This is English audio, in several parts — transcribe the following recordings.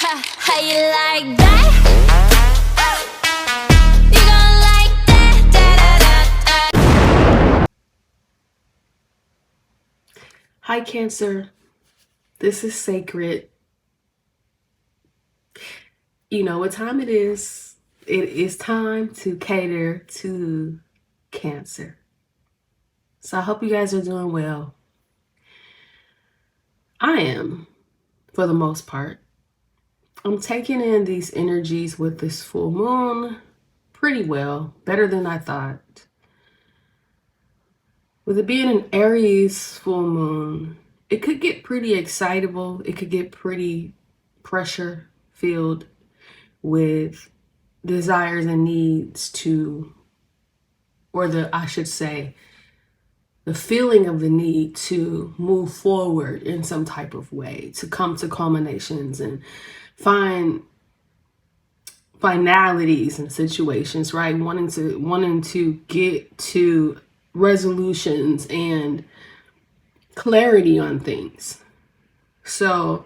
How you like that? You gon' like that? Da, da, da, da. Hi Cancer, this is Sacred. You know what time it is. It is time to cater to Cancer. So I hope you guys are doing well. I am, for the most part. I'm taking in these energies with this full moon pretty well, better than I thought. With it being an Aries full moon, it could get pretty excitable. It could get pretty pressure filled with desires and needs to, or I should say, the feeling of the need to move forward in some type of way, to come to culminations and find finalities in situations, right? Wanting to get to resolutions and clarity on things. So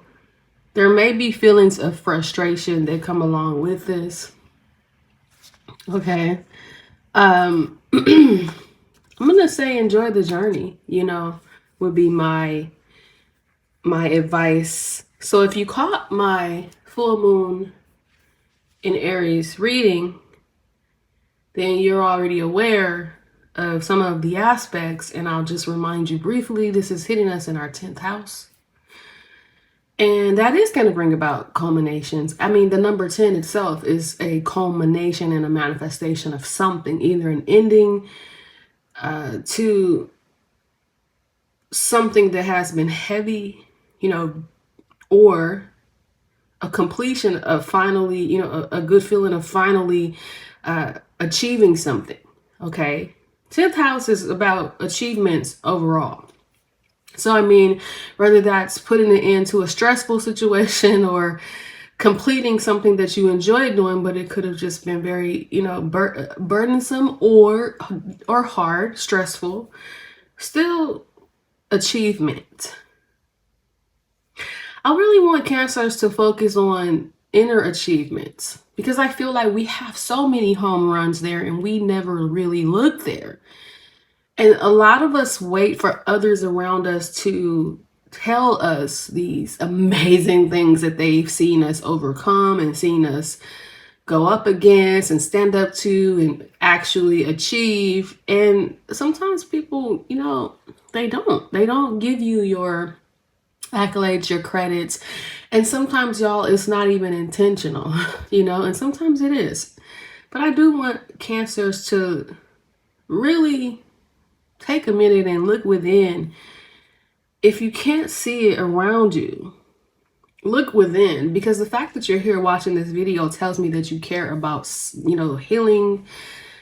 there may be feelings of frustration that come along with this. Okay. I'm gonna say enjoy the journey, would be my advice. So if you caught my full moon in Aries reading, then you're already aware of some of the aspects, and I'll just remind you briefly, this is hitting us in our 10th house. And that is going to bring about culminations. I mean, the number 10 itself is a culmination and a manifestation of something, either an ending to something that has been heavy, or a completion of finally, a good feeling of finally achieving something. Okay. 10th house is about achievements overall. So, I mean, whether that's putting an end to a stressful situation or completing something that you enjoy doing, but it could have just been very, burdensome or hard, stressful, still achievement. I really want Cancers to focus on inner achievements because I feel like we have so many home runs there and we never really look there. And a lot of us wait for others around us to tell us these amazing things that they've seen us overcome and seen us go up against and stand up to and actually achieve. And sometimes people, they don't give you your accolades, your credits. And sometimes, y'all, it's not even intentional, and sometimes it is. But I do want Cancers to really take a minute and look within. If you can't see it around you, look within, because the fact that you're here watching this video tells me that you care about, healing.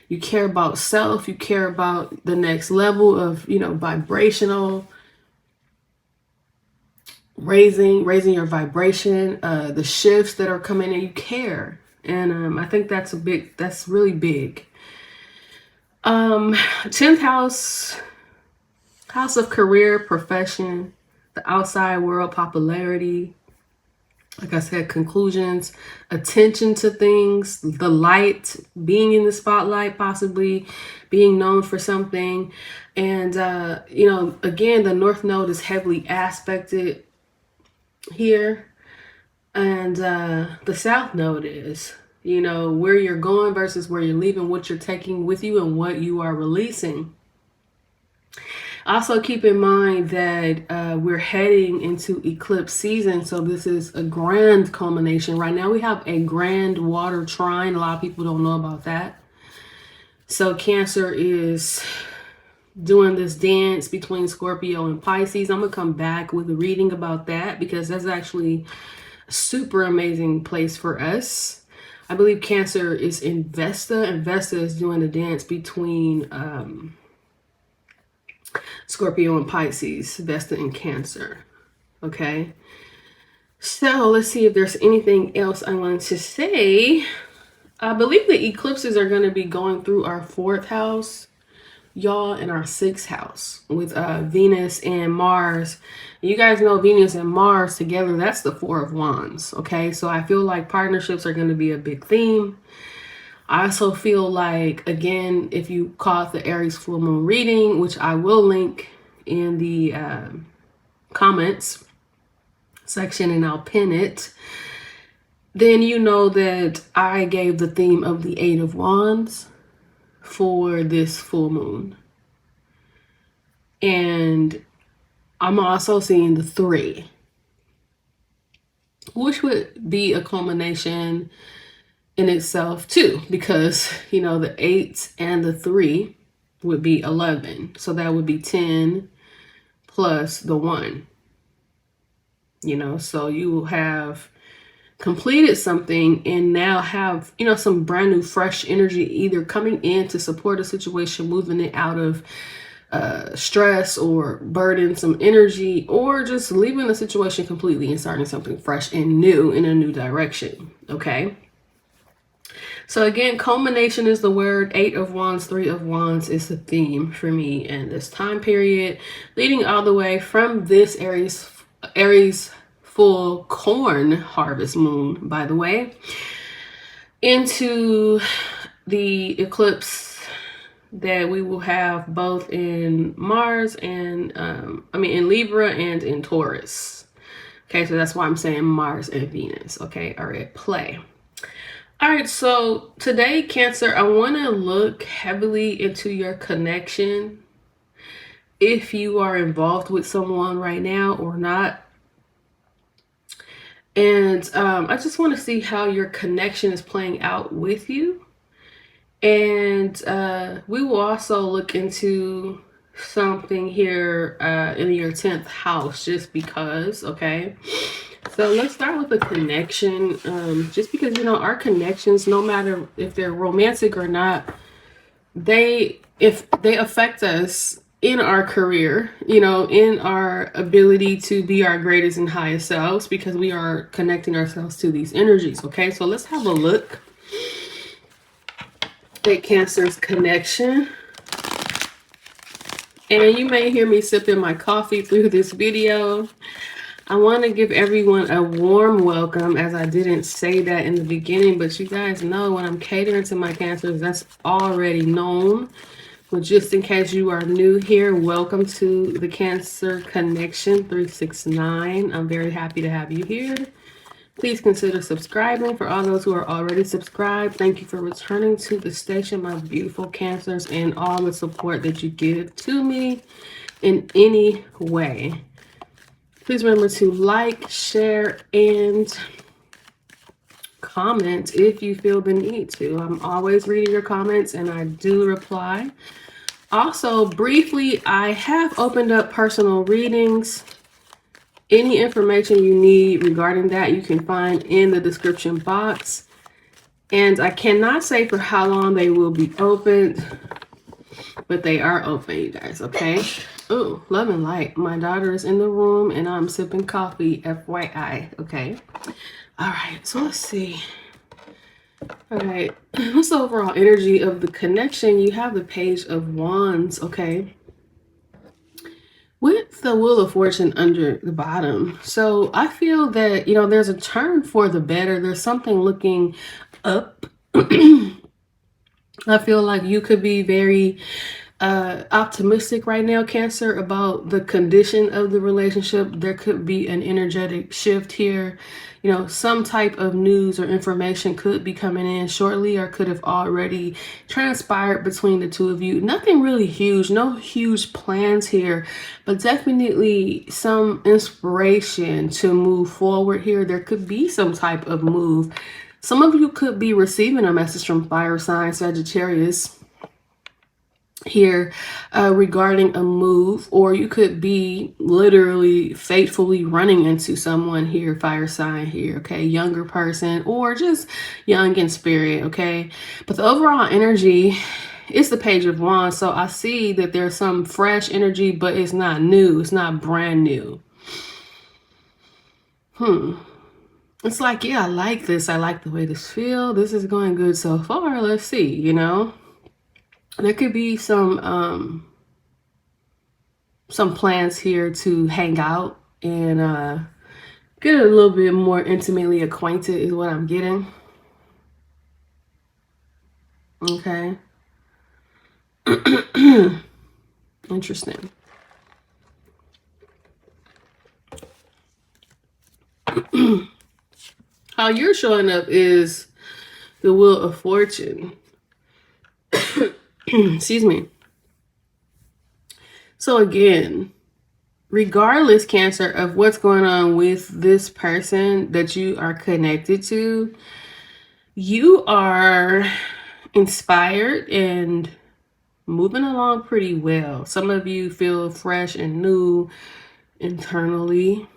You care about self. You care about the next level of, vibrational, raising your vibration, the shifts that are coming in. You care. And I think that's really big. 10th house of career, profession, the outside world, popularity, like I said, conclusions, attention to things, the light, being in the spotlight, possibly being known for something. And, again, the North Node is heavily aspected here. And the South Node is, where you're going versus where you're leaving, what you're taking with you and what you are releasing. Also keep in mind that we're heading into eclipse season. So this is a grand culmination. Right now we have a grand water trine. A lot of people don't know about that. So Cancer is doing this dance between Scorpio and Pisces. I'm going to come back with a reading about that because that's actually a super amazing place for us. I believe Cancer is in Vesta, and Vesta is doing the dance between Scorpio and Pisces, Vesta and Cancer. Okay. So let's see if there's anything else I wanted to say. I believe the eclipses are going to be going through our 4th house. y'all in our 6th house with Venus and Mars. You guys know Venus and Mars together, that's the 4 of Wands. Okay, so I feel like partnerships are going to be a big theme. I also feel like, again, if you caught the Aries full moon reading, which I will link in the comments section and I'll pin it, then you know that I gave the theme of the 8 of Wands for this full moon. And I'm also seeing the 3, which would be a culmination in itself too, because you know the 8 and the 3 would be 11, so that would be 10 plus the 1, you know, so you will have completed something and now have, you know, some brand new fresh energy either coming in to support a situation, moving it out of stress or burdensome energy, or just leaving the situation completely and starting something fresh and new in a new direction. Okay, so again, culmination is the word. 8 of Wands, 3 of Wands is the theme for me in this time period, leading all the way from this Aries full corn harvest moon, by the way, into the eclipse that we will have both in Mars and in Libra and in Taurus. Okay, so that's why I'm saying Mars and Venus, okay, are at play. All right, so today, Cancer, I want to look heavily into your connection, if you are involved with someone right now or not. And I just want to see how your connection is playing out with you. And we will also look into something here in your 10th house, just because, okay? So let's start with the connection, just because, you know, our connections, no matter if they're romantic or not, if they affect us in our career, you know, in our ability to be our greatest and highest selves, because we are connecting ourselves to these energies. Okay, so let's have a look at Cancer's connection. And you may hear me sipping my coffee through this video. I want to give everyone a warm welcome, as I didn't say that in the beginning, but you guys know when I'm catering to my Cancers, that's already known. But just in case you are new here, welcome to the Cancer Connection 369. I'm very happy to have you here. Please consider subscribing. For all those who are already subscribed, thank you for returning to the station, my beautiful Cancers, and all the support that you give to me in any way. Please remember to like, share, and comment if you feel the need to. I'm always reading your comments and I do reply. Also, briefly, I have opened up personal readings. Any information you need regarding that, you can find in the description box. And I cannot say for how long they will be opened, but they are open, you guys, okay? Oh, love and light. My daughter is in the room and I'm sipping coffee, FYI, okay? All right, so let's see. All right, what's the overall energy of the connection? You have the Page of Wands, okay? With the Wheel of Fortune under the bottom. So I feel that, you know, there's a turn for the better. There's something looking up. I feel like you could be very optimistic right now, Cancer, about the condition of the relationship. There could be an energetic shift here. You know, some type of news or information could be coming in shortly or could have already transpired between the two of you. Nothing really huge, no huge plans here, but definitely some inspiration to move forward here. There could be some type of move. Some of you could be receiving a message from fire sign Sagittarius here regarding a move, or you could be literally fatefully running into someone here, fire sign here, okay, younger person or just young in spirit, okay? But the overall energy is the Page of Wands, so I see that there's some fresh energy, but it's not new, it's not brand new. It's like, yeah, I like this, I like the way this feels, this is going good so far, let's see, you know. there could be some plans here to hang out and get a little bit more intimately acquainted is what I'm getting. Okay. Interesting. How you're showing up is the Wheel of Fortune. Excuse me. So again, regardless, Cancer, of what's going on with this person that you are connected to, you are inspired and moving along pretty well. Some of you feel fresh and new internally.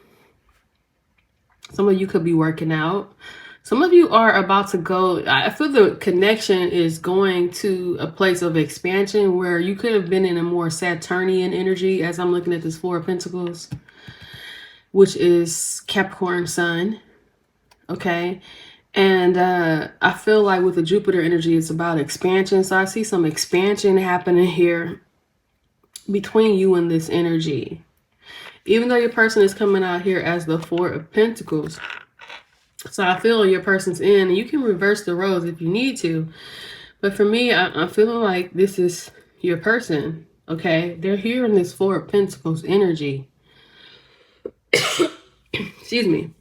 Some of you could be working out. Some of you are about to go. I feel the connection is going to a place of expansion where you could have been in a more Saturnian energy, as I'm looking at this Four of Pentacles, which is Capricorn Sun. Okay. And I feel like with the Jupiter energy, it's about expansion. So I see some expansion happening here between you and this energy. Even though your person is coming out here as the Four of Pentacles. So I feel your person's in, and you can reverse the roles if you need to. But for me, I'm feeling like this is your person, okay? They're here in this Four of Pentacles energy. Excuse me.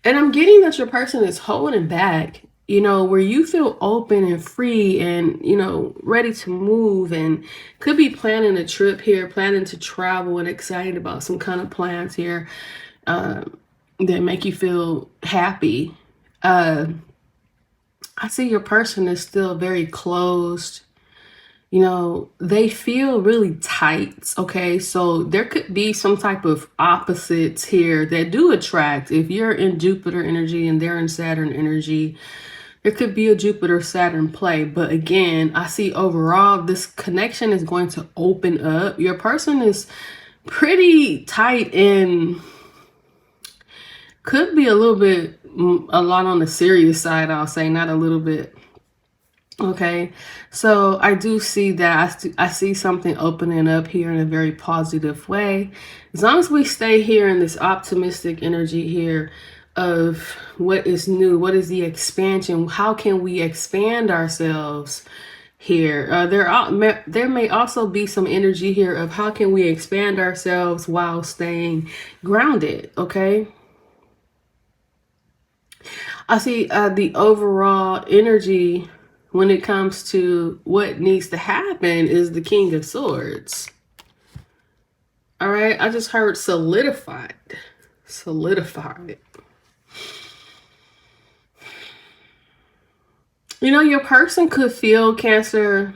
And I'm getting that your person is holding back, you know, where you feel open and free and, you know, ready to move, and could be planning a trip here, planning to travel and excited about some kind of plans here that make you feel happy. I see your person is still very closed. You know, they feel really tight, okay? So there could be some type of opposites here that do attract. If you're in Jupiter energy and they're in Saturn energy, there could be a Jupiter-Saturn play. But again, I see overall this connection is going to open up. Your person is pretty tight and could be a lot on the serious side, I'll say, not a little bit. Okay, so I do see that. I see something opening up here in a very positive way. As long as we stay here in this optimistic energy here of what is new, what is the expansion, how can we expand ourselves here? There may also be some energy here of how can we expand ourselves while staying grounded, okay? I see the overall energy when it comes to what needs to happen is the King of Swords. All right, I just heard solidified. Solidified. You know, your person could feel, Cancer,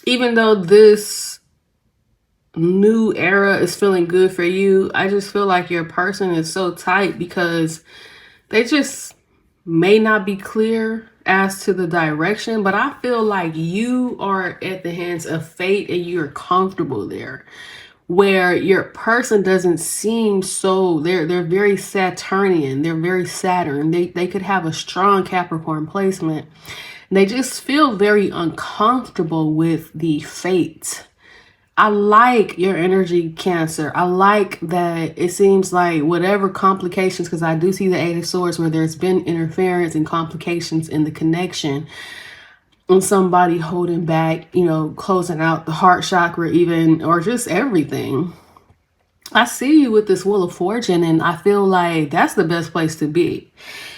even though this new era is feeling good for you, I just feel like your person is so tight because they just may not be clear as to the direction, but I feel like you are at the hands of fate and you're comfortable there, where your person doesn't seem so, they're very Saturnian, they're very Saturn. They could have a strong Capricorn placement. They just feel very uncomfortable with the fate. I like your energy, Cancer. I like that it seems like whatever complications, because I do see the Eight of Swords where there's been interference and complications in the connection and somebody holding back, you know, closing out the heart chakra even, or just everything. I see you with this Wheel of Fortune, and I feel like that's the best place to be.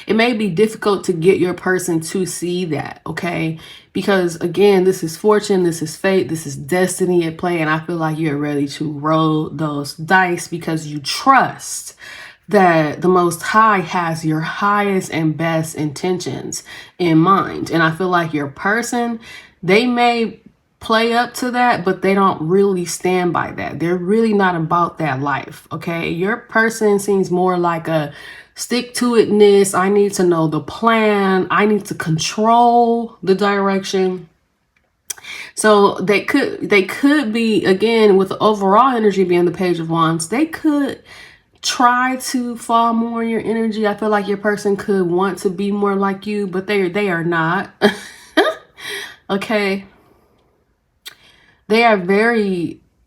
It may be difficult to get your person to see that, okay? Because again, this is fortune, this is fate, this is destiny at play, and I feel like you're ready to roll those dice because you trust that the Most High has your highest and best intentions in mind. And I feel like your person, they may play up to that, but they don't really stand by that. They're really not about that life, okay? Your person seems more like a stick to itness. I need to know the plan. I need to control the direction. So they could be, again, with the overall energy being the Page of Wands, they could try to fall more in your energy. I feel like your person could want to be more like you, but they are not. Okay. They are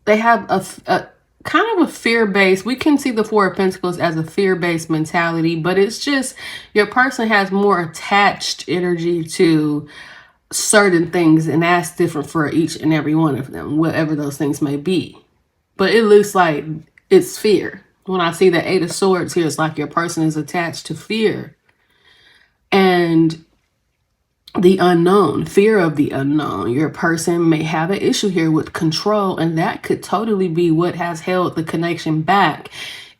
they have a kind of a fear-based, we can see the Four of Pentacles as a fear-based mentality, but it's just your person has more attached energy to certain things, and that's different for each and every one of them, whatever those things may be. But it looks like it's fear. When I see the Eight of Swords here, it's like your person is attached to fear and the unknown, fear of the unknown. Your person may have an issue here with control, and that could totally be what has held the connection back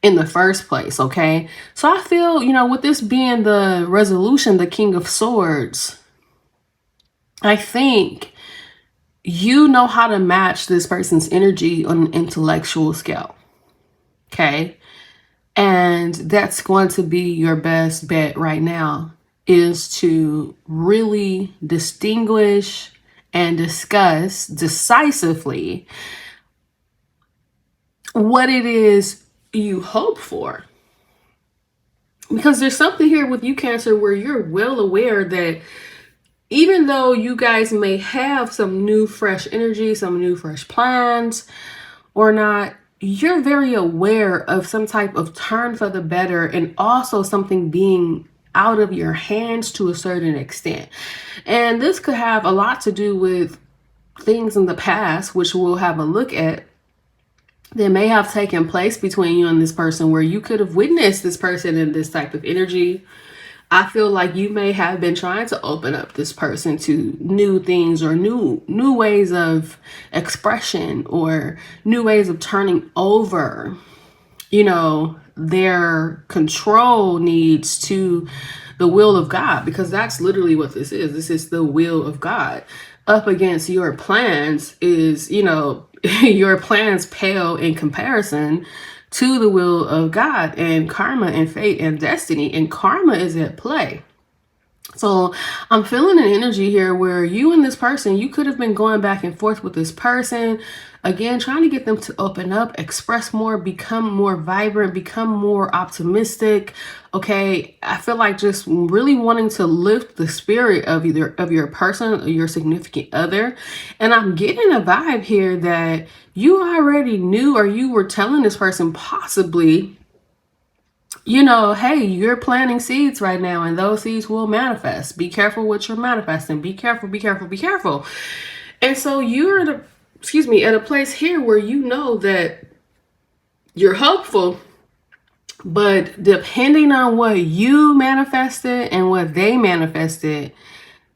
in the first place. Okay. So I feel, with this being the resolution, the King of Swords, I think you know how to match this person's energy on an intellectual scale. Okay. And that's going to be your best bet right now, is to really distinguish and discuss decisively what it is you hope for. Because there's something here with you, Cancer, where you're well aware that even though you guys may have some new fresh energy, some new fresh plans or not, you're very aware of some type of turn for the better, and also something being out of your hands to a certain extent. And this could have a lot to do with things in the past, which we'll have a look at, that may have taken place between you and this person, where you could have witnessed this person in this type of energy. I feel like you may have been trying to open up this person to new things, or new ways of expression, or new ways of turning over, their control needs to the will of God, because that's literally what this is. This is the will of God. Up against your plans is, your plans pale in comparison to the will of God, and karma and fate and destiny, and karma is at play. So I'm feeling an energy here where you and this person, you could have been going back and forth with this person, again, trying to get them to open up, express more, become more vibrant, become more optimistic. Okay. I feel like just really wanting to lift the spirit of either of your person or your significant other. And I'm getting a vibe here that you already knew, or you were telling this person possibly, hey, you're planting seeds right now, and those seeds will manifest. Be careful what you're manifesting. Be careful, be careful, be careful. And so you're at a place here where you know that you're hopeful, but depending on what you manifested and what they manifested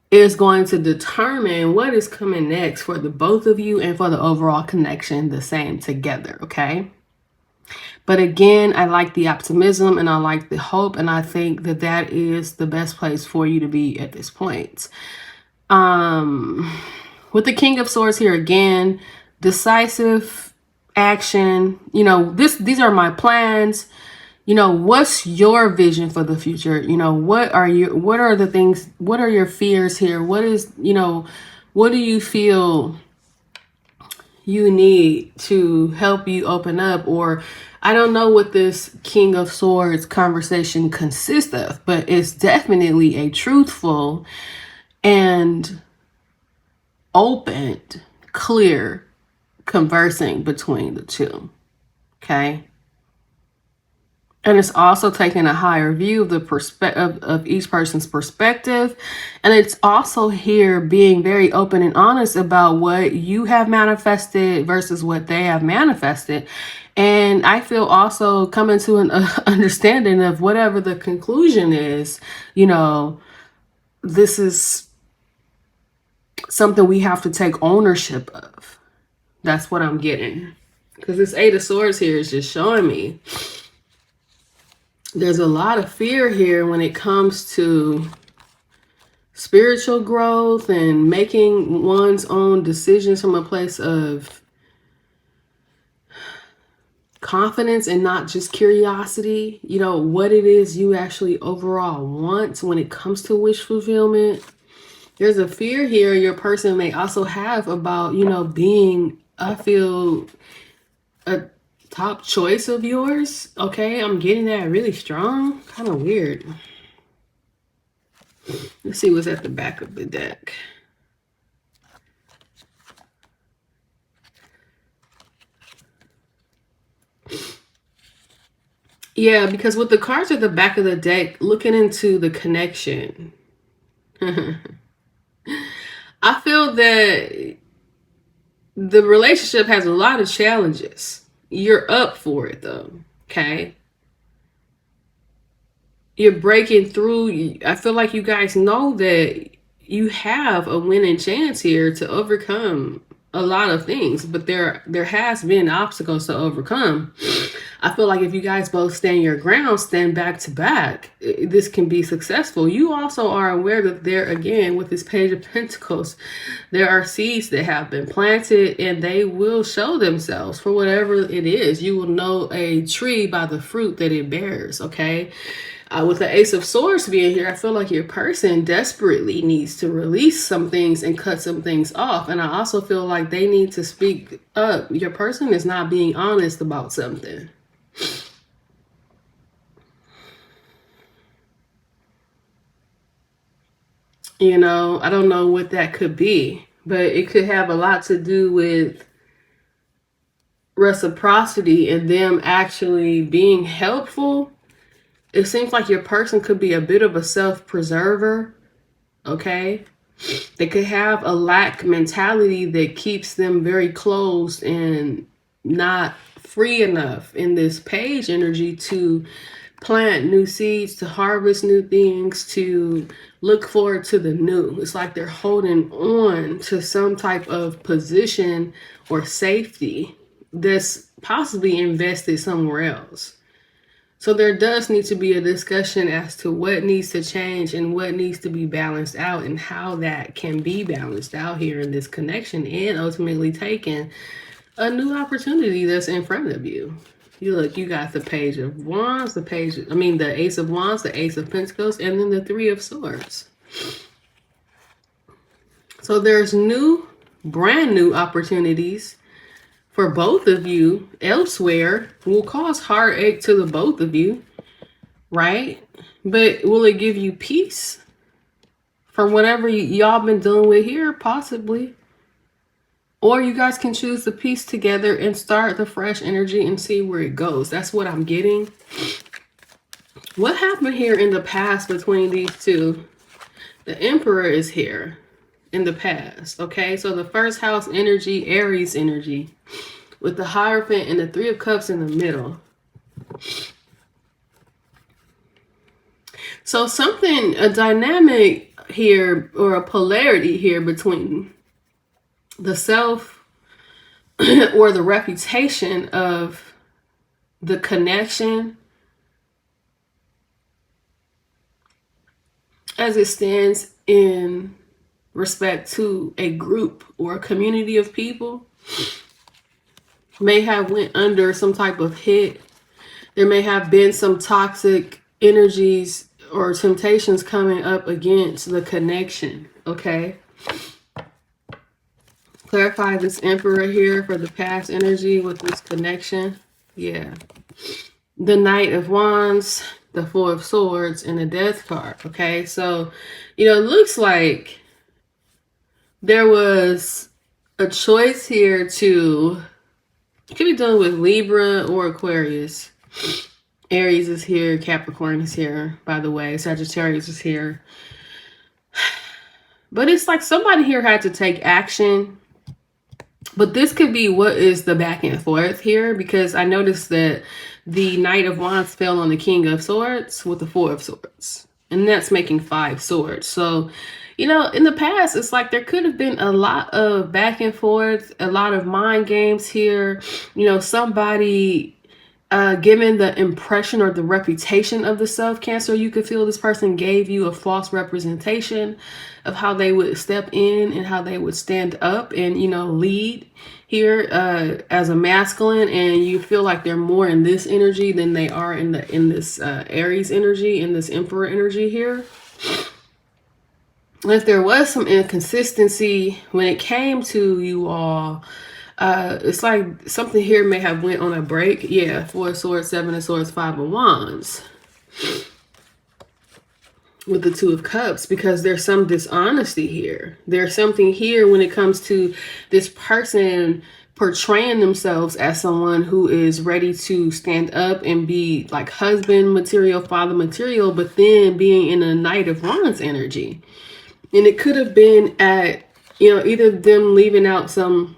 is going to determine what is coming next for the both of you, and for the overall connection the same together. Okay. But again, I like the optimism, and I like the hope, and I think that that is the best place for you to be at this point. With the King of Swords here again, decisive action. These are my plans. What's your vision for the future? What are the things, what are your fears here? What do you feel you need to help you open up? Or I don't know what this King of Swords conversation consists of, but it's definitely a truthful and open, clear conversing between the two. Okay. And it's also taking a higher view of the perspective of each person's perspective. And it's also here being very open and honest about what you have manifested versus what they have manifested. And I feel also coming to an understanding of whatever the conclusion is, this is something we have to take ownership of. That's what I'm getting. Because this Eight of Swords here is just showing me there's a lot of fear here when it comes to spiritual growth and making one's own decisions from a place of confidence and not just curiosity. What it is you actually overall want when it comes to wish fulfillment. There's a fear here your person may also have about, being, I feel, top choice of yours. Okay, I'm getting that really strong. Kind of weird. Let's see what's at the back of the deck. Yeah, because with the cards at the back of the deck, looking into the connection, I feel that the relationship has a lot of challenges. You're up for it though, okay? You're breaking through. I feel like you guys know that you have a winning chance here to overcome a lot of things, but there has been obstacles to overcome. I feel like if you guys both stand your ground, stand back to back, this can be successful. You also are aware that there, again, with this Page of Pentacles, there are seeds that have been planted and they will show themselves for whatever it is. You will know a tree by the fruit that it bears, okay? With the Ace of Swords being here, I feel like your person desperately needs to release some things and cut some things off. And I also feel like they need to speak up. Your person is not being honest about something. You know, I don't know what that could be, but it could have a lot to do with reciprocity and them actually being helpful. It seems like your person could be a bit of a self-preserver, okay? They could have a lack mentality that keeps them very closed and not free enough in this page energy to plant new seeds, to harvest new things, to look forward to the new. It's like they're holding on to some type of position or safety that's possibly invested somewhere else. So there does need to be a discussion as to what needs to change and what needs to be balanced out and how that can be balanced out here in this connection and ultimately taking a new opportunity that's in front of you. You look, you got the Page of Wands, the Ace of Wands, the Ace of Pentacles, and then the Three of Swords. So there's brand new opportunities for both of you elsewhere. Will cause heartache to the both of you, right? But will it give you peace from whatever y'all been dealing with here? Possibly. Or you guys can choose the peace together and start the fresh energy and see where it goes. That's what I'm getting. What happened here in the past between these two? The Emperor is here in the past, okay? So the first house energy, Aries energy, with the Hierophant and the Three of Cups in the middle. So a dynamic here, or a polarity here between the self or the reputation of the connection as it stands in respect to a group or a community of people may have went under some type of hit. There may have been some toxic energies or temptations coming up against the connection, okay? Clarify this Emperor here for the past energy with this connection. Yeah. The Knight of Wands, the Four of Swords, and the Death card, okay? So, it looks like there was a choice here to, could be dealing with Libra or Aquarius. Aries is here, Capricorn is here, by the way, Sagittarius is here. But it's like somebody here had to take action. But this could be what is the back and forth here, because I noticed that the Knight of Wands fell on the King of Swords with the Four of Swords. And that's making 5 swords. So, in the past, it's like there could have been a lot of back and forth, a lot of mind games here. Somebody given the impression or the reputation of the self-Cancer, you could feel this person gave you a false representation of how they would step in and how they would stand up and, lead here as a masculine, and you feel like they're more in this energy than they are in this Aries energy, in this Emperor energy here. If there was some inconsistency when it came to you all It's like something here may have went on a break. Yeah, 4 of Swords, 7 of Swords, 5 of Wands. With the 2 of Cups, because there's some dishonesty here. There's something here when it comes to this person portraying themselves as someone who is ready to stand up and be like husband material, father material, but then being in a Knight of Wands energy. And it could have been at, either them leaving out some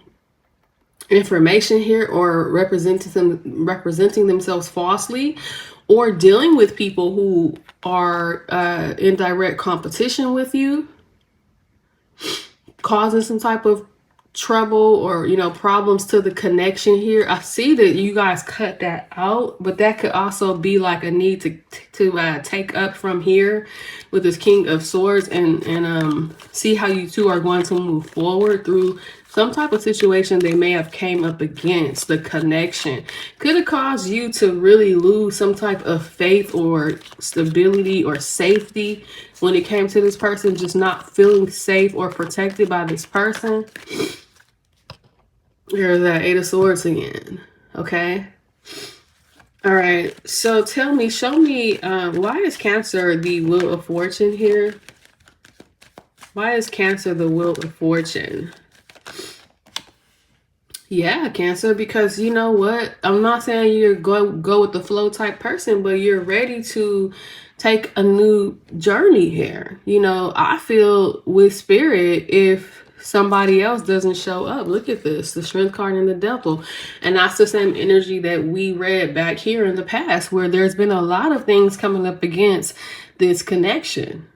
information here or representing themselves falsely, or dealing with people who are in direct competition with you, causing some type of trouble or problems to the connection here. I see that you guys cut that out, but that could also be like a need to take up from here with this King of Swords and see how you two are going to move forward through some type of situation they may have came up against. The connection could have caused you to really lose some type of faith or stability or safety when it came to this person, just not feeling safe or protected by this person. There's that 8 of Swords again. Okay. All right. So tell me, show me, why is Cancer the Wheel of Fortune here? Why is Cancer the Wheel of Fortune? Yeah, Cancer, because you know what? I'm not saying you're go with the flow type person, but you're ready to take a new journey here. I feel with Spirit, if somebody else doesn't show up, look at this, the Strength card and the Devil. And that's the same energy that we read back here in the past, where there's been a lot of things coming up against this connection.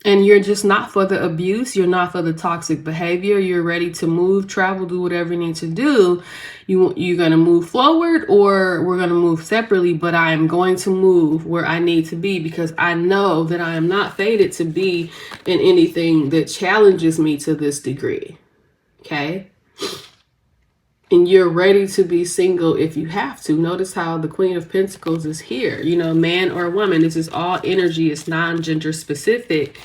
And you're just not for the abuse. You're not for the toxic behavior. You're ready to move, travel, do whatever you need to do. You're going to move forward, or we're going to move separately, but I am going to move where I need to be because I know that I am not fated to be in anything that challenges me to this degree. Okay? And you're ready to be single if you have to. Notice how the Queen of Pentacles is here. Man or woman. This is all energy. It's non-gender specific.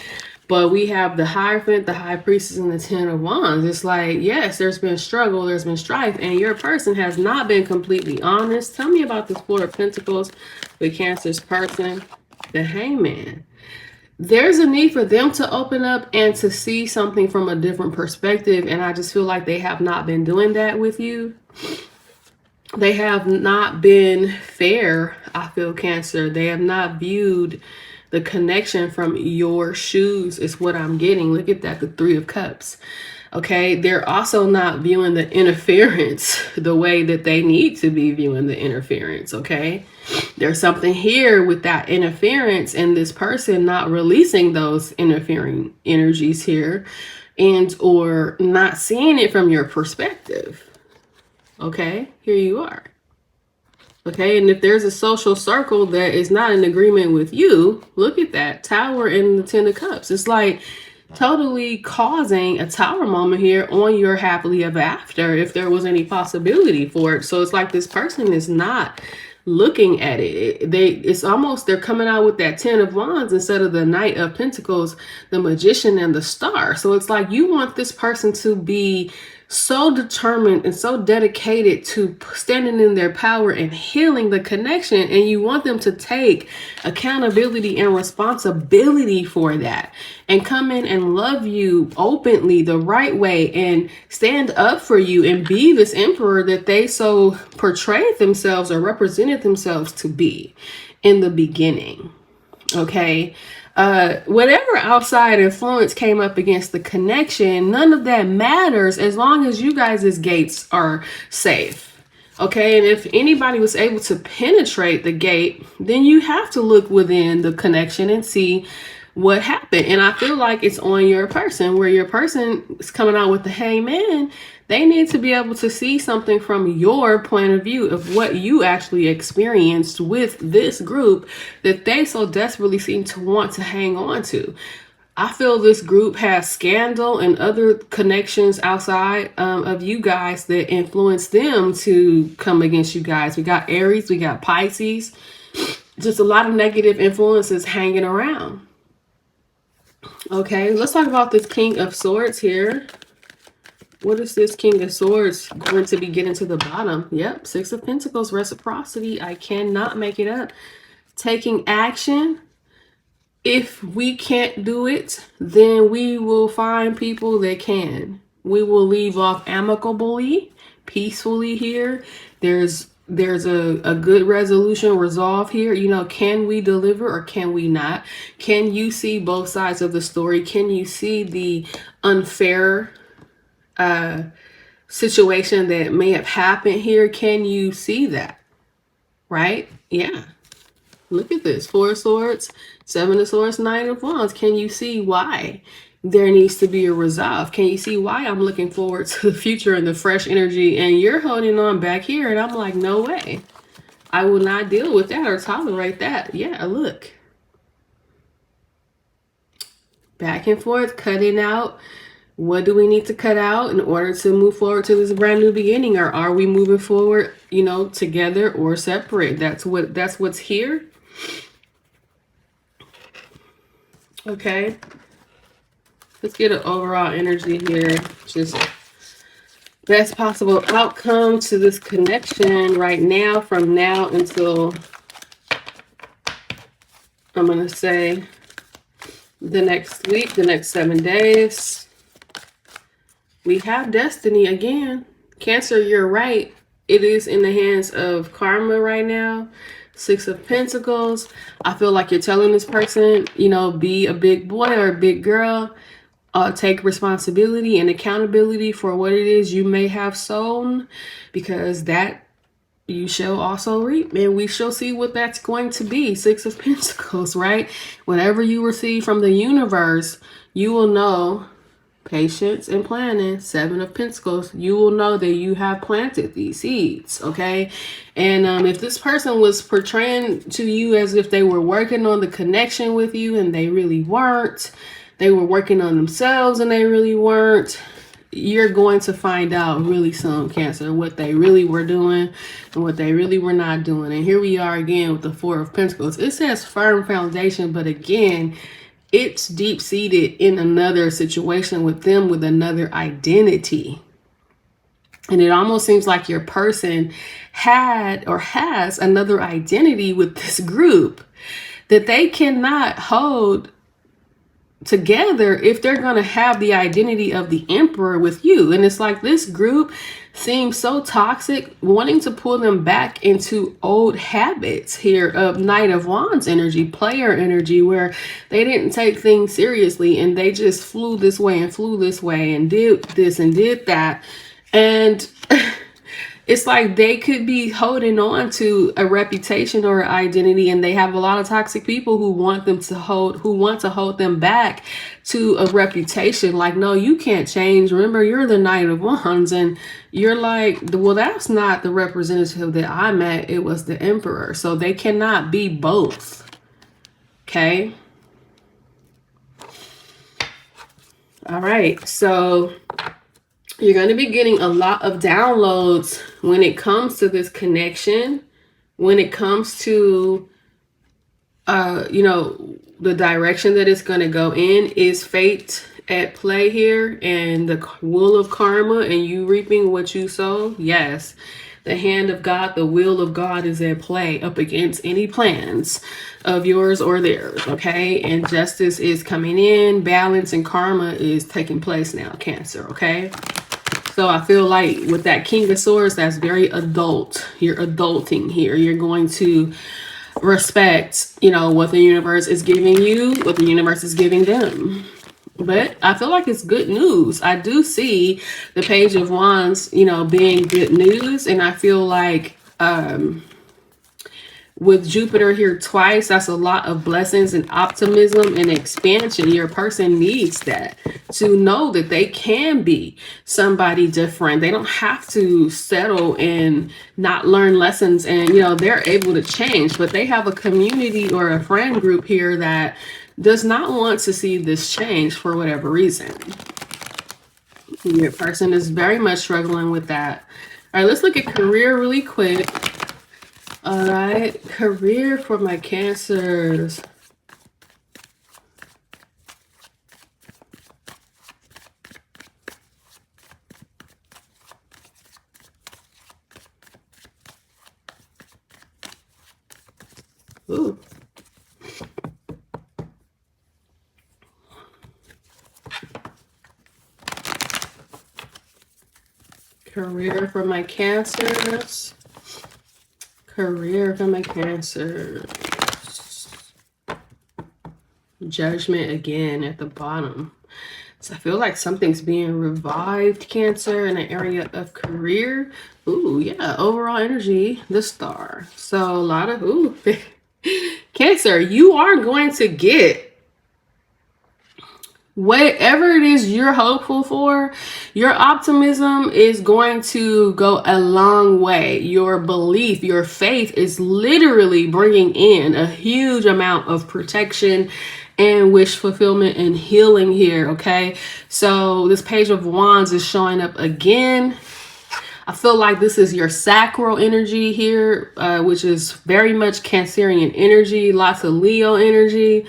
But we have the Hierophant, the High Priestess, and the 10 of Wands. It's like, yes, there's been struggle. There's been strife. And your person has not been completely honest. Tell me about this 4 of Pentacles with Cancer's person. The Hangman. There's a need for them to open up and to see something from a different perspective. And I just feel like they have not been doing that with you. They have not been fair, I feel, Cancer. They have not viewed the connection from your shoes is what I'm getting. Look at that, the 3 of Cups. Okay, they're also not viewing the interference the way that they need to be viewing the interference, okay? There's something here with that interference and this person not releasing those interfering energies here and or not seeing it from your perspective, okay? Here you are. Okay, and if there's a social circle that is not in agreement with you, look at that, Tower and the 10 of Cups. It's like totally causing a tower moment here on your happily ever after if there was any possibility for it. So it's like this person is not looking at it. It's almost they're coming out with that 10 of Wands instead of the Knight of Pentacles, the Magician, and the Star. So it's like you want this person to be so determined and so dedicated to standing in their power and healing the connection, and you want them to take accountability and responsibility for that and come in and love you openly the right way and stand up for you and be this emperor that they so portrayed themselves or represented themselves to be in the beginning. Okay, whatever outside influence came up against the connection, none of that matters as long as you guys' gates are safe. Okay, and if anybody was able to penetrate the gate, then you have to look within the connection and see what happened. And I feel like it's on your person, where your person is coming out with the Hangman. They need to be able to see something from your point of view of what you actually experienced with this group that they so desperately seem to want to hang on to. I feel this group has scandal and other connections outside of you guys that influence them to come against you guys. We got Aries, we got Pisces, just a lot of negative influences hanging around. Okay, let's talk about this King of Swords here. What is this King of Swords going to be getting to the bottom? Yep, Six of Pentacles, reciprocity. I cannot make it up. Taking action. If we can't do it, then we will find people that can. We will leave off amicably, peacefully here. There's a good resolution, resolve here. You know, can we deliver or can we not? Can you see both sides of the story? Can you see the unfair situation that may have happened here? Can you see that? Right? Yeah. Look at this. Four of Swords, Seven of Swords, Nine of Wands. Can you see why there needs to be a resolve? Can you see why I'm looking forward to the future and the fresh energy, and you're holding on back here, and I'm like, no way. I will not deal with that or tolerate that. Yeah, look. Back and forth, cutting out. What do we need to cut out in order to move forward to this brand new beginning? Or are we moving forward, you know, together or separate? That's what's here. Okay. Let's get an overall energy here. Just best possible outcome to this connection right now, from now until, I'm going to say, the next week, the next 7 days. We have destiny again. Cancer, you're right. It is in the hands of karma right now. Six of Pentacles. I feel like you're telling this person, you know, be a big boy or a big girl. Take responsibility and accountability for what it is you may have sown, because that you shall also reap, and we shall see what that's going to be. Six of Pentacles, right? Whatever you receive from the universe, you will know. Patience and planning. Seven of Pentacles. You will know that you have planted these seeds, okay? And if this person was portraying to you as if they were working on the connection with you and they really weren't, they were working on themselves and they really weren't, you're going to find out really soon, Cancer, what they really were doing and what they really were not doing. And here we are again with the Four of Pentacles. It says firm foundation, but again, it's deep-seated in another situation with them, with another identity. And it almost seems like your person had or has another identity with this group that they cannot hold together if they're going to have the identity of the Emperor with you. And it's like this group seems so toxic, wanting to pull them back into old habits here of Knight of Wands energy, player energy, where they didn't take things seriously and they just flew this way and did this and did that. And it's like they could be holding on to a reputation or identity, and they have a lot of toxic people who want to hold them back to a reputation. Like, no, you can't change. Remember, you're the Knight of Wands, and you're like, well, that's not the representative that I met. It was the Emperor. So they cannot be both. Okay. All right. So you're going to be getting a lot of downloads when it comes to this connection, when it comes to, you know, the direction that it's going to go in. Is fate at play here and the will of karma and you reaping what you sow? Yes. The hand of God, the will of God is at play up against any plans of yours or theirs, okay? And justice is coming in, balance and karma is taking place now, Cancer, okay? So I feel like with that King of Swords, that's very adult. You're adulting here. You're going to respect, you know, what the universe is giving you, what the universe is giving them. But I feel like it's good news. I do see the Page of Wands, you know, being good news. And I feel like with Jupiter here twice, that's a lot of blessings and optimism and expansion. Your person needs that to know that they can be somebody different. They don't have to settle and not learn lessons, and, you know, they're able to change. But they have a community or a friend group here that does not want to see this change for whatever reason. Your person is very much struggling with that. All right, let's look at career really quick. All right, career for my Cancers. Ooh. Career for my Cancers. Career for my Cancers. Judgment again at the bottom. So I feel like something's being revived, Cancer, in the area of career. Ooh, yeah, overall energy, the Star. So a lot of, ooh, Cancer, you are going to get whatever it is you're hopeful for. Your optimism is going to go a long way. Your belief, your faith is literally bringing in a huge amount of protection and wish fulfillment and healing here, okay? So this Page of Wands is showing up again. I feel like this is your sacral energy here, which is very much Cancerian energy, lots of Leo energy.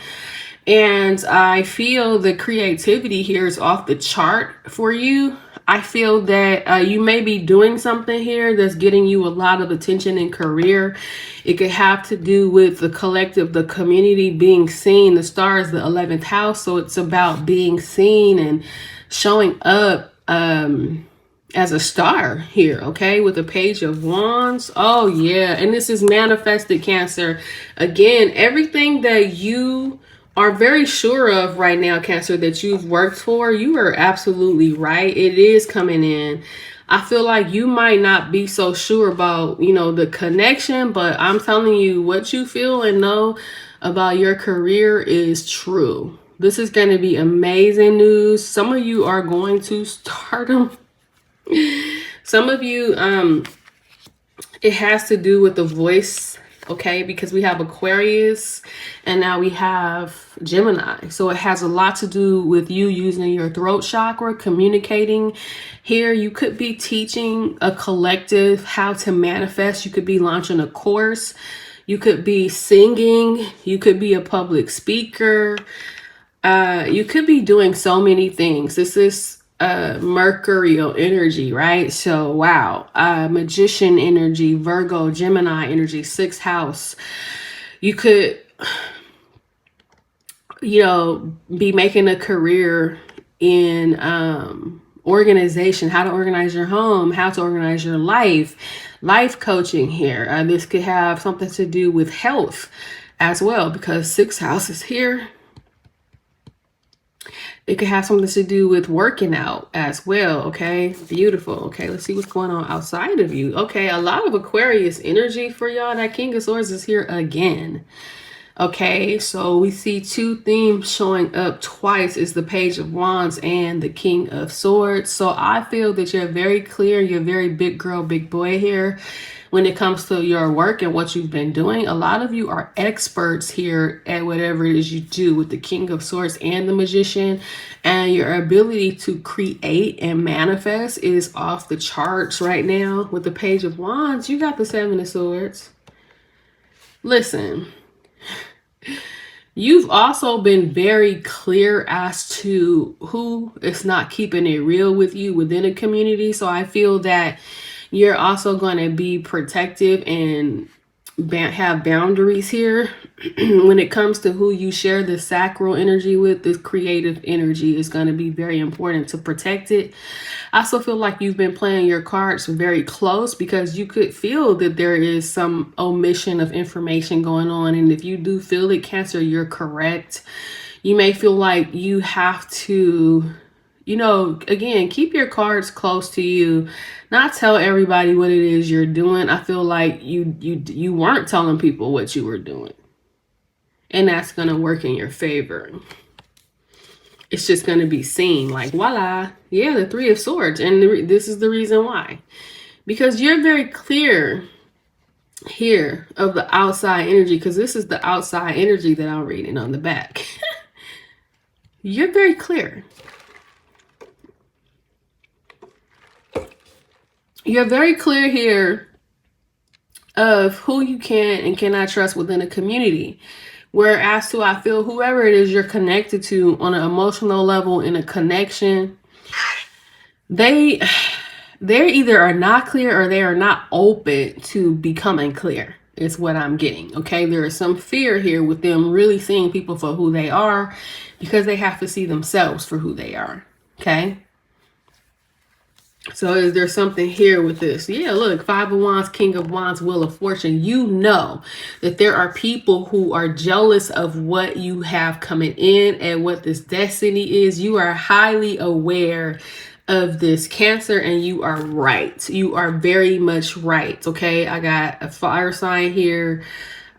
And I feel the creativity here is off the chart for you. I feel that you may be doing something here that's getting you a lot of attention in career. It could have to do with the collective, the community being seen. The Star is the 11th house, so it's about being seen and showing up as a star here, okay, with the Page of Wands. Oh yeah, and this is manifested, Cancer. Again, everything that you are very sure of right now, Cancer, that you've worked for, you are absolutely right. It is coming in. I feel like you might not be so sure about, you know, the connection, but I'm telling you, what you feel and know about your career is true. This is going to be amazing news. Some of you are going to stardom. Some of you, it has to do with the voice, okay, because we have Aquarius and now we have Gemini. So it has a lot to do with you using your throat chakra, communicating here. You could be teaching a collective how to manifest. You could be launching a course. You could be singing. You could be a public speaker. You could be doing so many things. This is Mercurial energy, right? So wow, Magician energy, Virgo, Gemini energy, 6th house. You could, you know, be making a career in organization, how to organize your home, how to organize your life coaching here. This could have something to do with health as well, because 6th house is here. It could have something to do with working out as well. Okay, beautiful. Okay, let's see what's going on outside of you. Okay, a lot of Aquarius energy for y'all. That King of Swords is here again. Okay, so we see two themes showing up twice, is the Page of Wands and the King of Swords. So I feel that you're very clear. You're very big girl, big boy here when it comes to your work and what you've been doing. A lot of you are experts here at whatever it is you do with the King of Swords and the Magician, and your ability to create and manifest is off the charts right now. With the Page of Wands, you got the 7 of Swords. Listen, you've also been very clear as to who is not keeping it real with you within a community. So I feel that you're also going to be protective and have boundaries here when it comes to who you share the sacral energy with. This creative energy is going to be very important to protect it. I also feel like you've been playing your cards very close, because you could feel that there is some omission of information going on. And if you do feel it, Cancer, you're correct. You may feel like you have to, you know, again, keep your cards close to you, not tell everybody what it is you're doing. I feel like you weren't telling people what you were doing, and that's going to work in your favor. It's just going to be seen like, voila, yeah, the 3 of Swords. And this is the reason why, because you're very clear here of the outside energy, because this is the outside energy that I'm reading on the back. You're very clear. You're very clear here of who you can and cannot trust within a community. Whereas to, I feel whoever it is you're connected to on an emotional level, in a connection, they're either are not clear or they are not open to becoming clear. is what I'm getting. Okay, there is some fear here with them really seeing people for who they are, because they have to see themselves for who they are. Okay, so is there something here with this? Yeah, look, Five of Wands, King of Wands, Wheel of Fortune. You know that there are people who are jealous of what you have coming in and what this destiny is. You are highly aware of this, Cancer, and you are right. You are very much right. Okay, I got a fire sign here.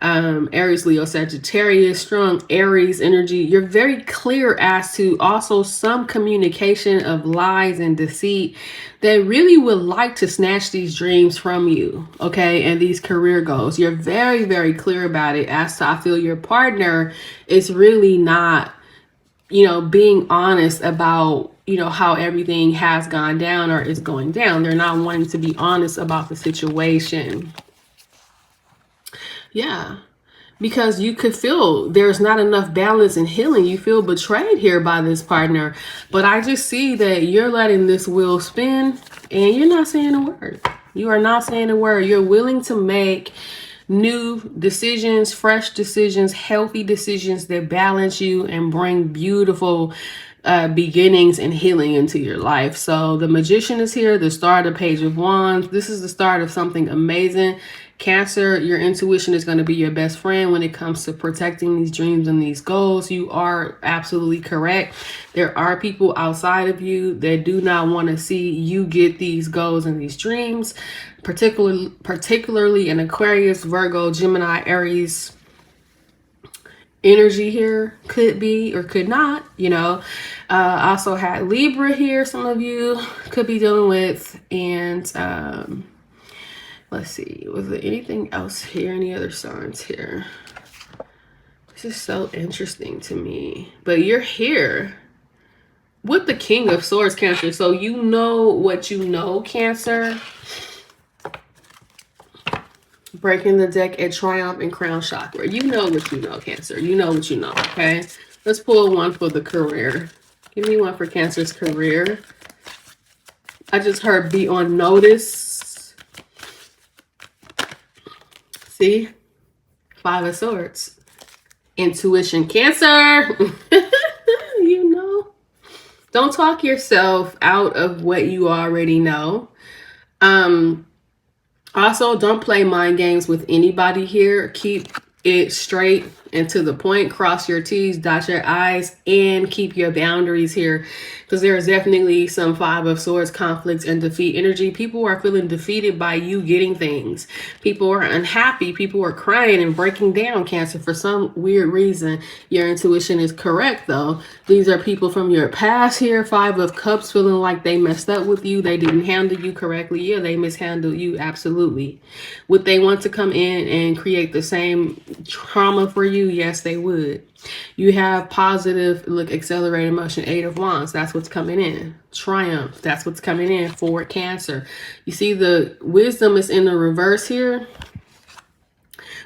Aries, Leo, Sagittarius, strong Aries energy. You're very clear as to also some communication of lies and deceit that really would like to snatch these dreams from you, okay, and these career goals. You're very, very clear about it, as to I feel your partner is really not, you know, being honest about, you know, how everything has gone down or is going down. They're not wanting to be honest about the situation. Yeah, because you could feel there's not enough balance and healing. You feel betrayed here by this partner. But I just see that you're letting this wheel spin and you're not saying a word. You are not saying a word. You're willing to make new decisions, fresh decisions, healthy decisions that balance you and bring beautiful beginnings and healing into your life. So the Magician is here, the Star, the Page of Wands. This is the start of something amazing. Cancer, your intuition is going to be your best friend when it comes to protecting these dreams and these goals. You are absolutely correct. There are people outside of you that do not want to see you get these goals and these dreams, particularly in Aquarius, Virgo, Gemini, Aries energy here. Could be or could not, you know. Also had Libra here, some of you could be dealing with. And let's see, was there anything else here? Any other signs here? This is so interesting to me. But you're here with the King of Swords, Cancer. So you know what you know, Cancer. Breaking the deck at Triumph and Crown Chakra. You know what you know, Cancer. You know what you know, okay? Let's pull one for the career. Give me one for Cancer's career. I just heard be on notice. See? Five of Swords. Intuition, Cancer. You know. Don't talk yourself out of what you already know. Also, don't play mind games with anybody here. Keep it straight and to the point. Cross your T's, dot your I's, and keep your boundaries here. Because there is definitely some Five of Swords conflicts and defeat energy. People are feeling defeated by you getting things. People are unhappy. People are crying and breaking down, Cancer, for some weird reason. Your intuition is correct, though. These are people from your past here. Five of Cups, feeling like they messed up with you. They didn't handle you correctly. Yeah, they mishandled you. Absolutely. Would they want to come in and create the same trauma for you? Yes, they would. You have positive, look, accelerated motion, Eight of Wands. That's what's coming in. Triumph. That's what's coming in for Cancer. You see the Wisdom is in the reverse here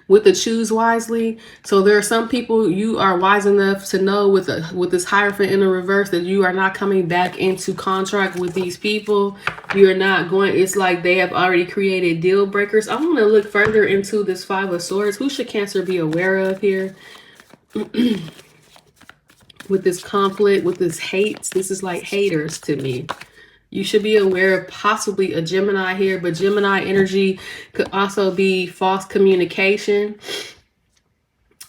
with the Choose Wisely. So there are some people you are wise enough to know with this Hierophant in the reverse that you are not coming back into contract with these people. You are not going, it's like they have already created deal breakers. I want to look further into this Five of Swords. Who should Cancer be aware of here? With this conflict, with this hate. This is like haters to me. You should be aware of possibly a Gemini here, but Gemini energy could also be false communication.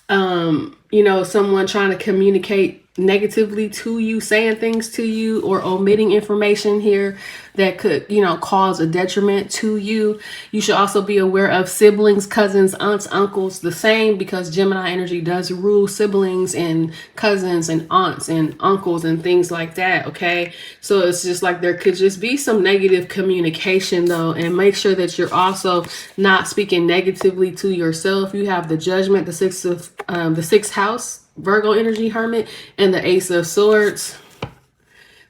You know, someone trying to communicate negatively to you, saying things to you, or omitting information here that could, you know, cause a detriment to you. You should also be aware of siblings, cousins, aunts, uncles, the same, because Gemini energy does rule siblings and cousins and aunts and uncles and things like that. Okay, so it's just like there could just be some negative communication though, and make sure that you're also not speaking negatively to yourself. You have the Judgment, the sixth house, Virgo energy, Hermit, and the Ace of Swords.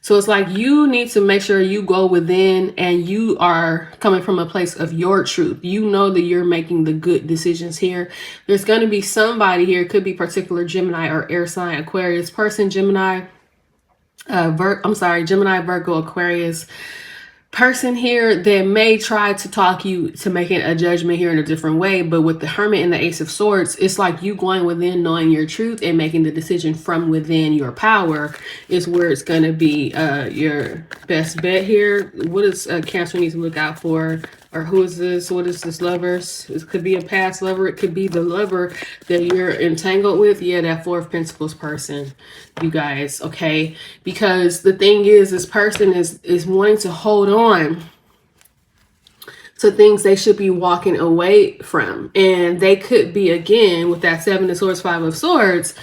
So it's like you need to make sure you go within and you are coming from a place of your truth. You know that you're making the good decisions here. There's going to be somebody here, it could be particular Gemini or air sign, Aquarius person, Gemini, Gemini, Virgo, Aquarius, person here that may try to talk you to making a judgment here in a different way. But with the Hermit and the Ace of Swords, it's like you going within, knowing your truth and making the decision from within your power is where it's going to be your best bet here. What does Cancer need to look out for? Or who is this? What is this lovers? It could be a past lover. It could be the lover that you're entangled with. Yeah, that Four of Pentacles person, you guys, okay? Because the thing is, this person is wanting to hold on to things they should be walking away from. And they could be, again, with that Seven of Swords, Five of Swords,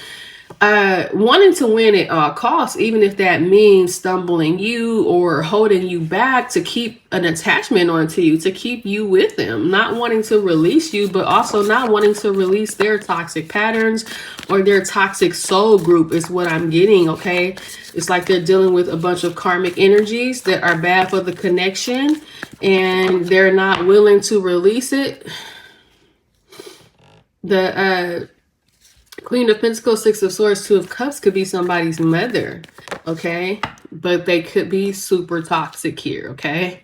wanting to win at all costs, even if that means stumbling you or holding you back to keep an attachment onto you, to keep you with them, not wanting to release you, but also not wanting to release their toxic patterns or their toxic soul group is what I'm getting, okay? It's like they're dealing with a bunch of karmic energies that are bad for the connection and they're not willing to release it. The Queen of Pentacles, Six of Swords, Two of Cups could be somebody's mother, okay? But they could be super toxic here, okay?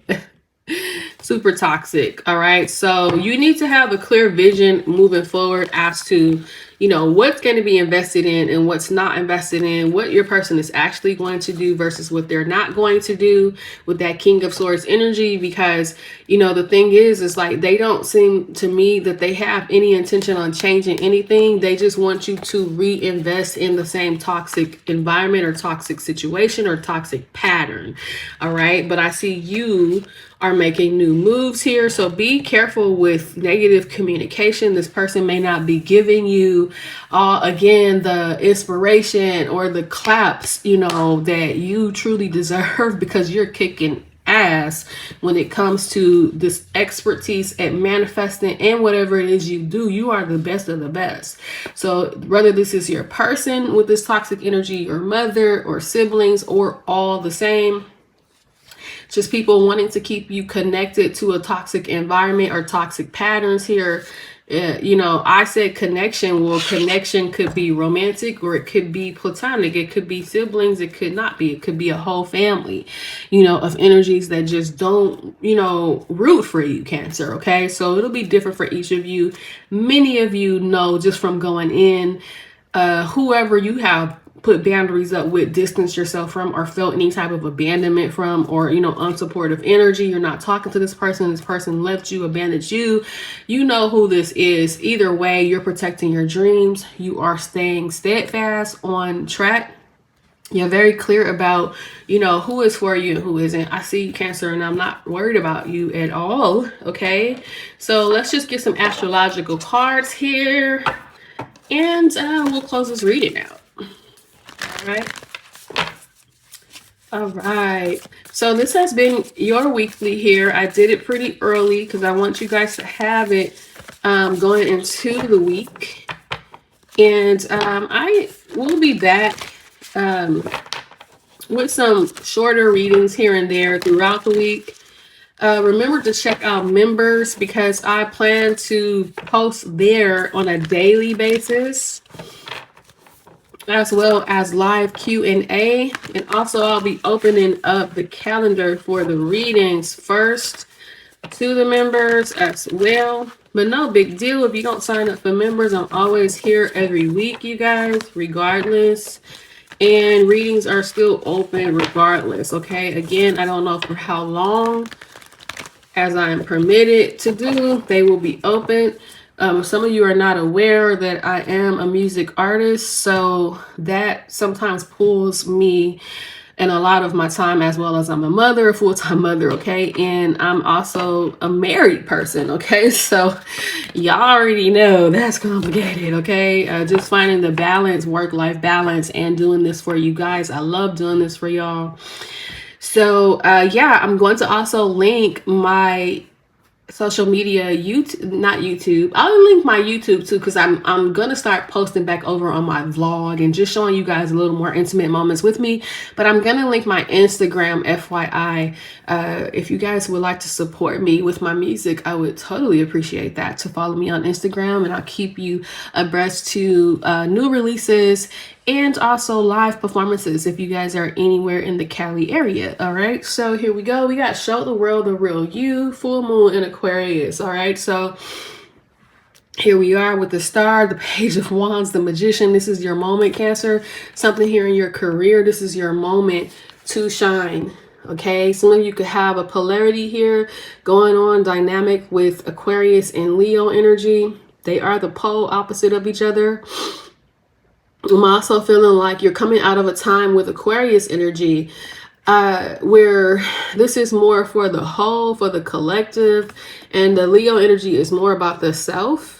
Super toxic, all right? So you need to have a clear vision moving forward as to, you know, what's going to be invested in and what's not invested in, what your person is actually going to do versus what they're not going to do with that King of Swords energy. Because, you know, the thing is like they don't seem to me that they have any intention on changing anything. They just want you to reinvest in the same toxic environment or toxic situation or toxic pattern, all right? But I see you are making new moves here. So be careful with negative communication. This person may not be giving you, again, the inspiration or the claps, you know, that you truly deserve because you're kicking ass when it comes to this expertise at manifesting and whatever it is you do. You are the best of the best. So whether this is your person with this toxic energy or mother or siblings or all the same, just people wanting to keep you connected to a toxic environment or toxic patterns here. You know, I said connection. Well, connection could be romantic or it could be platonic. It could be siblings. It could not be. It could be a whole family, you know, of energies that just don't, you know, root for you, Cancer. Okay. So it'll be different for each of you. Many of you know just from going in, whoever you have put boundaries up with, distance yourself from, or felt any type of abandonment from, or, you know, unsupportive energy. You're not talking to this person left you, abandoned you. You know who this is. Either way, you're protecting your dreams. You are staying steadfast on track. You're very clear about, you know, who is for you and who isn't. I see you, Cancer, and I'm not worried about you at all. Okay. So let's just get some astrological cards here and we'll close this reading out. All right, so this has been your weekly here. I did it pretty early because I want you guys to have it going into the week, and I will be back with some shorter readings here and there throughout the week. Remember to check out members because I plan to post there on a daily basis, as well as live Q&A. And also I'll be opening up the calendar for the readings first to the members as well. But no big deal if you don't sign up for members. I'm always here every week, you guys, regardless. And readings are still open regardless, okay? Again, I don't know for how long, as I am permitted to do, they will be open. Some of you are not aware that I am a music artist, so that sometimes pulls me and a lot of my time, as well as I'm a mother, a full-time mother, okay? And I'm also a married person, okay? So y'all already know that's complicated, okay? Just finding the balance, work-life balance, and doing this for you guys. I love doing this for y'all. So yeah, I'm going to also link my social media, YouTube. I'll link my YouTube too, because I'm gonna start posting back over on my vlog and just showing you guys a little more intimate moments with me. But I'm gonna link my Instagram, FYI. If you guys would like to support me with my music, I would totally appreciate that, to follow me on Instagram, and I'll keep you abreast to new releases and also live performances if you guys are anywhere in the Cali area. All right, so here we go. We got Show the World the Real You, full moon in Aquarius. All right, so here we are with the Star, the Page of Wands, the Magician. This is your moment, Cancer. Something here in your career. This is your moment to shine. Okay, some of you could have a polarity here going on, dynamic with Aquarius and Leo energy. They are the pole opposite of each other. I'm also feeling like you're coming out of a time with Aquarius energy where this is more for the whole, for the collective, and the Leo energy is more about the self.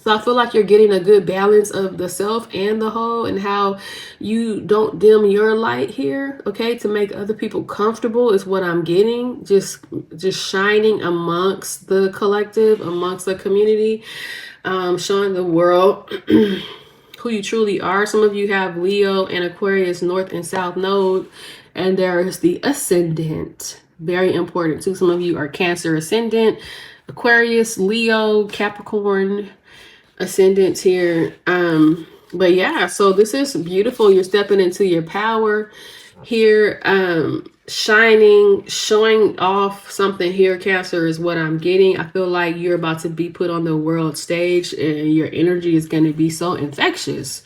So I feel like you're getting a good balance of the self and the whole, and how you don't dim your light here, okay, to make other people comfortable is what I'm getting. Just shining amongst the collective, amongst the community, showing the world who you truly are. Some of you have Leo and Aquarius North and South Node, and there's the ascendant. Very important too. Some of you are Cancer ascendant, Aquarius, Leo, Capricorn ascendants here. But yeah, so this is beautiful. You're stepping into your power here, shining, showing off something here, Cancer, is what I'm getting. I feel like you're about to be put on the world stage and your energy is going to be so infectious.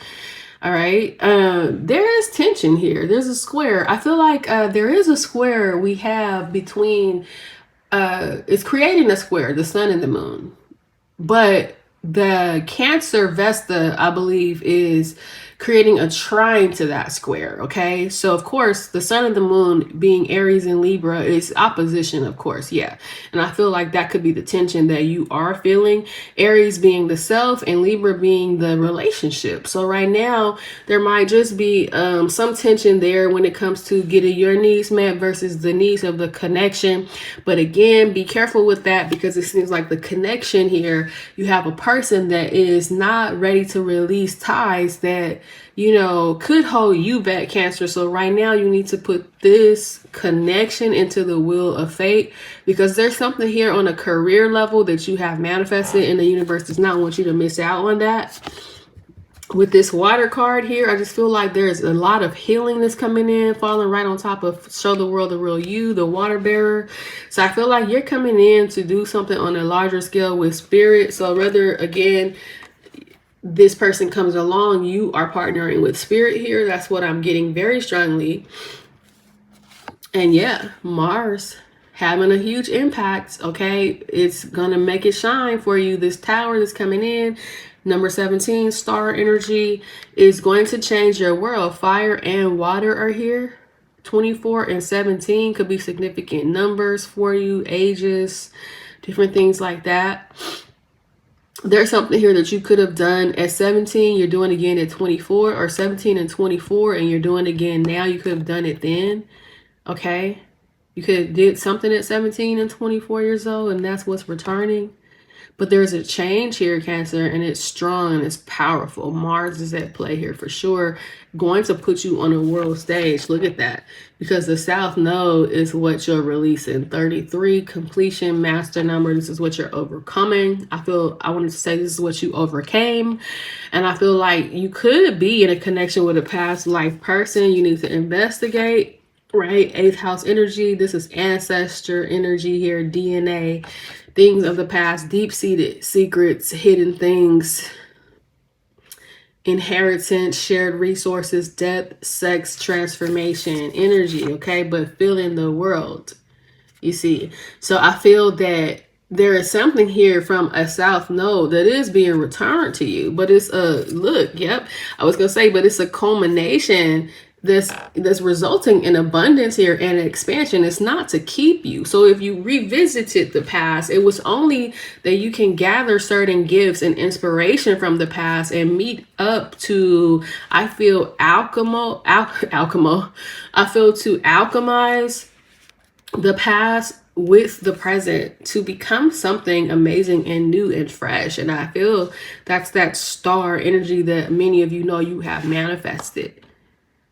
All right, there is tension here. There's a square. I feel like there is a square we have between it's creating a square, the sun and the moon, but the Cancer Vesta, I believe, is creating a trine to that square. Okay, so of course the sun and the moon being Aries and Libra is opposition, of course. Yeah, and I feel like that could be the tension that you are feeling, Aries being the self and Libra being the relationship. So right now there might just be some tension there when it comes to getting your needs met versus the needs of the connection. But again, be careful with that, because it seems like the connection here, you have a person that is not ready to release ties that, you know, could hold you back, Cancer. So right now you need to put this connection into the wheel of fate, because there's something here on a career level that you have manifested, and the universe does not want you to miss out on that. With this water card here, I just feel like there's a lot of healing that's coming in, falling right on top of Show the World the Real You, the water bearer. So I feel like you're coming in to do something on a larger scale with spirit. So whether, again, this person comes along, you are partnering with spirit here. That's what I'm getting very strongly. And yeah, Mars having a huge impact. Okay, it's gonna make it shine for you. This tower that's coming in, number 17, star energy, is going to change your world. Fire and water are here. 24 and 17 could be significant numbers for you, ages, different things like that. There's something here that you could have done at 17, you're doing again at 24, or 17 and 24, and you're doing again now. You could have done it then. Okay, you could have did something at 17 and 24 years old, and that's what's returning. But there's a change here, Cancer, and it's strong and it's powerful. Mars is at play here for sure, going to put you on a world stage. Look at that, because the South Node is what you're releasing. 33, completion, master number. This is what you're overcoming. I wanted to say this is what you overcame. And I feel like you could be in a connection with a past life person. You need to investigate. Right, 8th house energy. This is ancestor energy here, DNA, things of the past, deep-seated secrets, hidden things, inheritance, shared resources, death, sex, transformation, energy. Okay, but feeling the world, you see. So I feel that there is something here from a South Node that is being returned to you, but it's a look. Yep, I was gonna say, but it's a culmination that's resulting in abundance here and expansion. It's not to keep you. So if you revisited the past, it was only that you can gather certain gifts and inspiration from the past and meet up to, I feel, I feel to alchemize the past with the present to become something amazing and new and fresh. And I feel that's that star energy that many of you know you have manifested.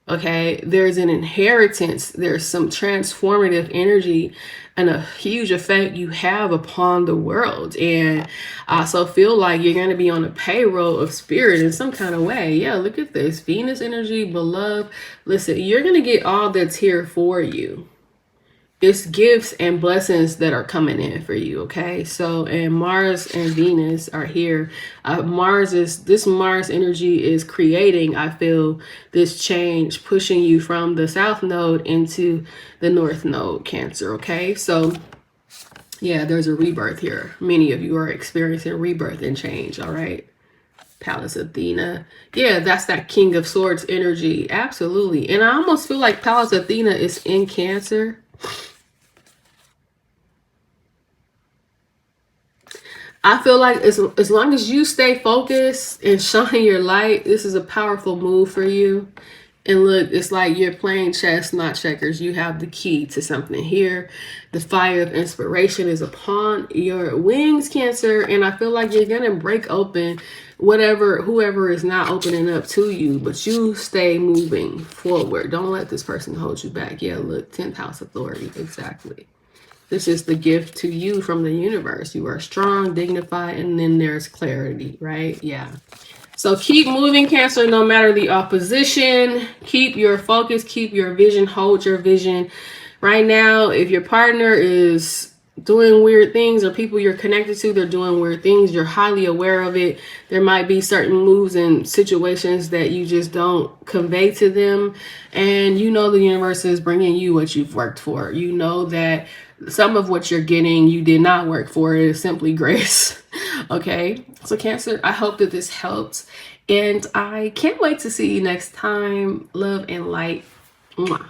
Okay, there's an inheritance, there's some transformative energy and a huge effect you have upon the world. And I also feel like you're going to be on the payroll of spirit in some kind of way. Yeah, look at this Venus energy, beloved. Listen, you're going to get all that's here for you. It's gifts and blessings that are coming in for you. Okay, so and Mars and Venus are here. Mars energy is creating, I feel, this change, pushing you from the south node into the north node, Cancer. Okay, so yeah, there's a rebirth here. Many of you are experiencing rebirth and change. All right, Pallas Athena. Yeah, that's that King of Swords energy. Absolutely. And I almost feel like Pallas Athena is in Cancer. I feel like as long as you stay focused and shine your light, this is a powerful move for you. And look, it's like you're playing chess, not checkers. You have the key to something here. The fire of inspiration is upon your wings, Cancer. And I feel like you're going to break open whoever is not opening up to you. But you stay moving forward. Don't let this person hold you back. Yeah, look, 10th house authority. Exactly. This is the gift to you from the universe. You are strong, dignified, and then there's clarity, right? Yeah. So keep moving, Cancer, no matter the opposition. Keep your focus, keep your vision, hold your vision. Right now, if your partner is doing weird things or people you're connected to, they're doing weird things, you're highly aware of it. There might be certain moves and situations that you just don't convey to them. And you know the universe is bringing you what you've worked for. You know that some of what you're getting, you did not work for. It is simply grace. Okay. So Cancer, I hope that this helps. And I can't wait to see you next time. Love and light. Mwah.